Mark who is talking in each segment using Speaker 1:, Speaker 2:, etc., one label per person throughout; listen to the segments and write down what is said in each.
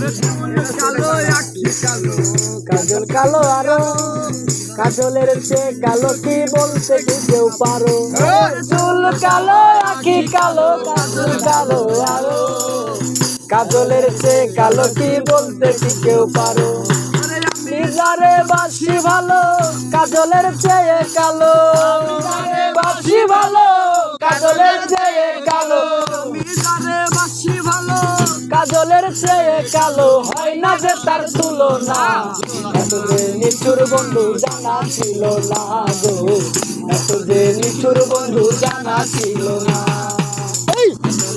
Speaker 1: কালো আখি কালো,
Speaker 2: কাজল কালো আরো, কাজলের চেয়ে কালো কি বলতে কি কেউ পারো? চুল কালো আখি কালো, কাজল কালো আরো, কাজলের চেয়ে কালো কি বলতে কি কেউ পারো? নিজারে বাসি ভালো, কাজলের চেয়ে কালো, বাসি ভালো, কাজলের চেয়ে কালো,
Speaker 1: মিজারে বাসি ভালো,
Speaker 2: কাজলের চেয়ে কালো হয় না যে তার তুলনা। এত যে নিঠুর বন্ধু জানা ছিল না গো, এত যে নিঠুর বন্ধু জানা ছিল না।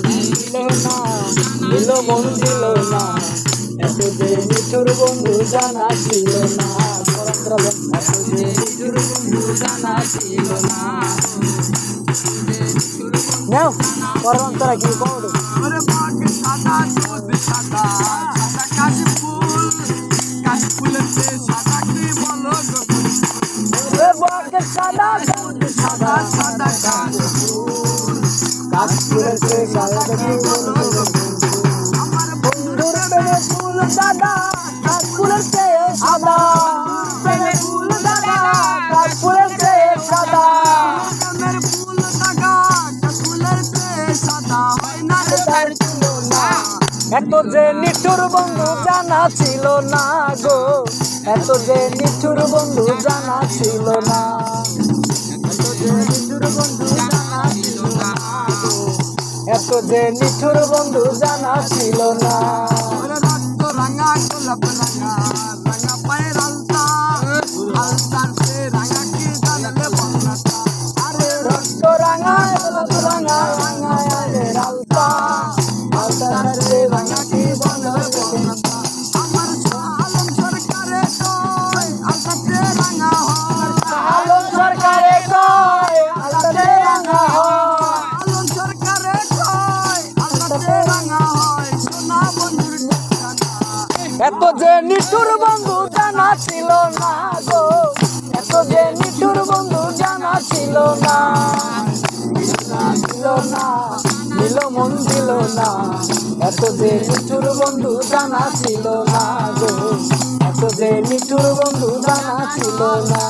Speaker 2: দিল না, দিল মন দিল না, এত যে নিঠুর বন্ধু জানা ছিল না। এত যে নিঠুর বন্ধু জানা ছিল না। নাও করন তোরা কি করো?
Speaker 1: ওরে বাঘ সাদা দুধ সাদা, সাদা কাশি ফুল, কাশি ফুলের চেয়ে সাদা কি বলো গো?
Speaker 2: ওরে বাঘ সাদা দুধ সাদা,
Speaker 1: সাদা কাশি ফুল,
Speaker 2: কাশফুলের চেয়ে সাদা কি বলো গো?
Speaker 1: আমার
Speaker 2: বন্ধুর প্রেমে ফুল দাদা, কাশফুলের চেয়ে সাদা, প্রেমে ফুল দাদা, কাশফুলের চেয়ে সাদা।
Speaker 1: প্রেমের ফুল দাগা, কাশি ফুলের চেয়ে সাদা হয় না রে তার তুলনা।
Speaker 2: এত যে নিঠুর বন্ধু জানা ছিল না গো, এত যে নিঠুর বন্ধু জানা ছিল না। এত যে নিঠুর বন্ধু জানা ছিল না গো, এত যে নিঠুর বন্ধু জানা ছিল না।
Speaker 1: ওরে রক্ত রাঙা গোলাপ রাঙা, রাঙা পায়ের আলতা, আলতার চেয়ে রাঙা কি জানলে বন্যাটা।
Speaker 2: আরে রক্ত রাঙা গোলাপ রাঙা, রাঙা আরে আলতা, আলতার রে রাঙা কি বলো বলতা।
Speaker 1: আমার আলম সরকারে কয় আলতাতে রাঙা হয়,
Speaker 2: আলম সরকারে কয় আলতাতে রাঙা হয়,
Speaker 1: আলম সরকারে কয় আলতাতে রাঙা হয়, সোনা বন্ধুর ঠিকানা।
Speaker 2: এত যে নিঠুর বন্ধু জানা ছিল না গো, এত যে নিঠুর বন্ধু জানা ছিল না। দিল না, দিল মন দিল না, এত যে নিঠুর বন্ধু জানা ছিল না গো, এত যে নিঠুর বন্ধু জানা ছিল না।